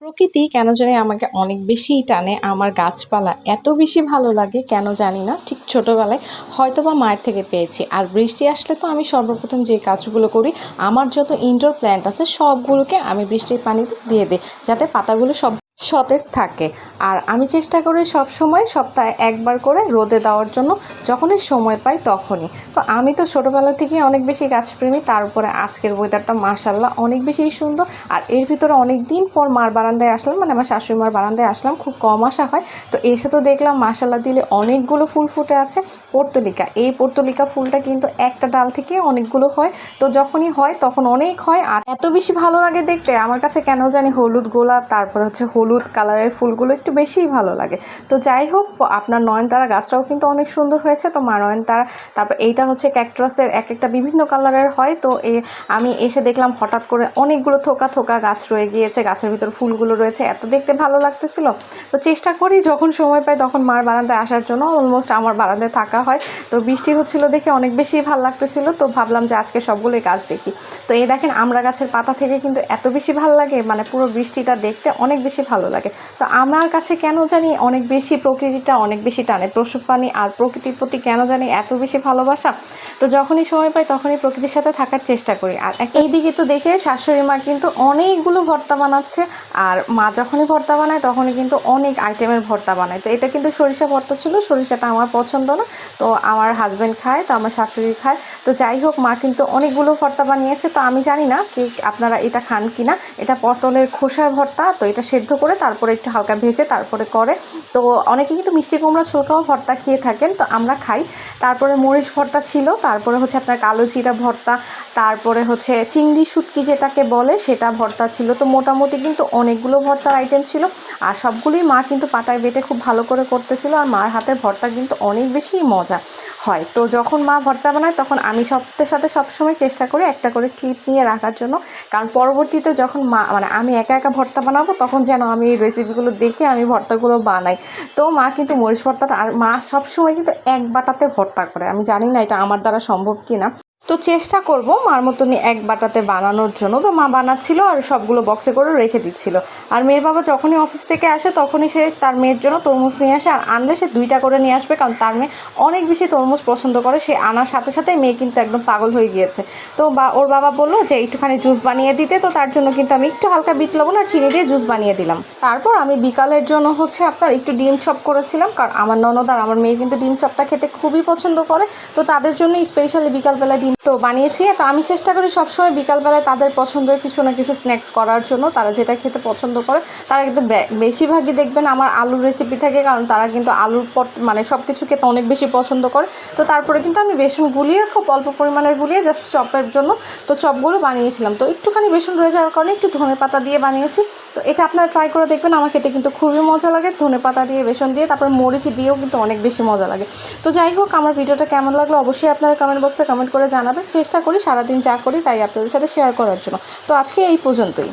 প্রকৃতি কেন জানি আমাকে অনেক বেশিই টানে। আমার গাছপালা এত বেশি ভালো লাগে কেন জানি না। ঠিক ছোটোবেলায় হয়তোবা মায়ের থেকে পেয়েছি। আর বৃষ্টি আসলে তো আমি সর্বপ্রথম যে কাজগুলো করি, আমার যত ইনডোর প্ল্যান্ট আছে সবগুলোকে আমি বৃষ্টির পানিতে দিয়ে দিই, যাতে পাতাগুলো সব সতেজ থাকে। আর আমি চেষ্টা করি সব সময় সপ্তাহে একবার করে রোদে দেওয়ার জন্য, যখনই সময় পাই তখনই। তো আমি তো ছোটোবেলা থেকেই অনেক বেশি গাছপ্রেমী, তার উপরে আজকের ওয়েদারটা মাশাল্লাহ অনেক বেশি সুন্দর। আর এর ভিতরে অনেক দিন পর মার বারান্দায় আসলাম, মানে আমার শাশুড়ি মার বারান্দায় আসলাম, খুব কম আসা হয়। তো এসে তো দেখলাম মাশাল্লাহ দিলে অনেকগুলো ফুল ফুটে আছে। পর্তুলিকা, এই পর্তুলিকা ফুলটা কিন্তু একটা ডাল থেকে অনেকগুলো হয়। তো যখনই হয় তখন অনেক হয়, আর এত বেশি ভালো লাগে দেখতে। আমার কাছে কেন জানি হলুদ গোলাপ, তারপর হচ্ছে হলুদ কালারের ফুলগুলো একটু বেশিই ভালো লাগে। তো যাই হোক, আপনার নয়নতারা গাছটাও কিন্তু অনেক সুন্দর হয়েছে। তো মা নয়নতারা, তারপর এইটা হচ্ছে ক্যাকটাসের, এক একটা বিভিন্ন কালারের হয়। তো আমি এসে দেখলাম হঠাৎ করে অনেকগুলো থোকা থোকা গাছ রয়ে গিয়েছে, গাছের ভিতর ফুলগুলো রয়েছে, এত দেখতে ভালো লাগতেছিল। তো চেষ্টা করি যখন সময় পাই তখন মার বারান্দায় আসার জন্য। অলমোস্ট আমার বারান্দায় থাকা হয়। তো বৃষ্টি হচ্ছিল দেখে অনেক বেশি ভালো লাগতেছিল। তো ভাবলাম যে আজকে সবগুলোই গাছ দেখি। তো এই দেখেন আমড়া গাছের পাতা থেকে কিন্তু এত বেশি ভালো লাগে, মানে পুরো বৃষ্টিটা দেখতে অনেক বেশি ভালো লাগে। তো আমার কাছে কেন জানি অনেক বেশি প্রকৃতিটা অনেক বেশি টানে। পশু প্রাণী আর প্রকৃতির প্রতি কেন জানি এত বেশি ভালোবাসা। তো যখনই সময় পাই তখনই প্রকৃতির সাথে থাকার চেষ্টা করি। আর এই দিকে তো দেখে শাশুড়ি মা কিন্তু অনেকগুলো ভর্তা বানাচ্ছে। আর মা যখনই ভর্তা বানায় তখনই কিন্তু অনেক আইটেমের ভর্তা বানায়। তো এটা কিন্তু সরিষা ভর্তা ছিল, সরিষাটা আমার পছন্দ না। তো আমার হাজব্যান্ড খায়, তো আমার শাশুড়ি খায়। তো যাই হোক, মা কিন্তু অনেকগুলো ভর্তা বানিয়েছে। তো আমি জানি না কি আপনারা এটা খান কি না। এটা পটলের খোসার ভর্তা। তো এটা সেদ্ধ করে তারপরে একটু হালকা ভেজে তারপরে করে। তো অনেকে কিন্তু মিষ্টি কুমড়া ছোলকাও ভর্তা খেয়ে থাকেন, তো আমরা খাই। তারপরে মরিচ ভর্তা ছিল, তারপরে হচ্ছে আপনার কালো জিরা ভর্তা, তারপরে হচ্ছে চিংড়ি শুটকি যেটাকে বলে সেটা ভর্তা ছিল। তো মোটামুটি কিন্তু অনেকগুলো ভর্তার আইটেম ছিল। আর সবগুলোই মা কিন্তু পাটায় বেটে খুব ভালো করে করতেছিল। আর মার হাতের ভর্তা কিন্তু অনেক বেশি মজা হয়। তো যখন মা ভর্তা বানায় তখন আমি সত্যের সাথে সবসময় চেষ্টা করি একটা করে ক্লিপ নিয়ে রাখার জন্য, কারণ পরবর্তীতে যখন মা, মানে আমি একা একা ভর্তা বানাবো তখন যেন আমি এই রেসিপিগুলো দেখে আমি ভর্তাগুলো বানাই। তো মা কিন্তু মরিচ ভর্তাটা, আর মা সবসময় কিন্তু এক বাটাতে ভর্তা করে। আমি জানি না এটা আমার দ্বারা সম্ভব কি না। তো চেষ্টা করব মার মতনই এক বাটাতে বানানোর জন্য। তো মা বানাচ্ছিল আর সবগুলো বক্সে করে রেখে দিচ্ছিল। আর মেয়ের বাবা যখনই অফিস থেকে আসে তখনই সে তার মেয়ের জন্য তরমুজ নিয়ে আসে। আর আনলে সে 2টা করে নিয়ে আসবে, কারণ তার মেয়ে অনেক বেশি তরমুজ পছন্দ করে। সে আনার সাথে সাথে মেয়ে কিন্তু একদম পাগল হয়ে গিয়েছে। তো ওর বাবা বললো যে একটুখানি জুস বানিয়ে দিতে। তো তার জন্য কিন্তু আমি একটু হালকা বিট লবণ আর চিনি দিয়ে জুস বানিয়ে দিলাম। তারপর আমি বিকালের জন্য হচ্ছে আপনার একটু ডিম চপ করেছিলাম, কারণ আমার ননদ আর আমার মেয়ে কিন্তু ডিম চপটা খেতে খুবই পছন্দ করে। তো তাদের জন্য স্পেশালি বিকালবেলা ডিম তো বানিয়েছি। তো আমি চেষ্টা করি সবসময় বিকালবেলায় তাদের পছন্দের কিছু না কিছু স্ন্যাক্স করার জন্য। তারা যেটা খেতে পছন্দ করে, তারা কিন্তু বেশিরভাগই দেখবেন আমার আলুর রেসিপি থাকে, কারণ তারা কিন্তু আলুর মানে সব কিছু খেতে অনেক বেশি পছন্দ করে। তো তারপরে কিন্তু আমি বেসন গুলিয়ে, খুব অল্প পরিমাণের গুলিয়ে জাস্ট চপের জন্য তো চপগুলো বানিয়েছিলাম। তো একটুখানি বেসন রয়ে যাওয়ার কারণে একটু ধনেপাতা দিয়ে বানিয়েছি। তো এটা আপনারা ট্রাই করে দেখবেন, আমার খেতে কিন্তু খুবই মজা লাগে। ধনেপাতা দিয়ে, বেসন দিয়ে, তারপর মরিচ দিয়েও কিন্তু অনেক বেশি মজা লাগে। তো যাই হোক, আমার ভিডিওটা কেমন লাগলো অবশ্যই আপনারা কমেন্ট বক্সে কমেন্ট করে জানাবেন। চেষ্টা করি সারাদিন যা করি তাই আপনাদের সাথে শেয়ার করার জন্য। তো আজকে এই পর্যন্তই।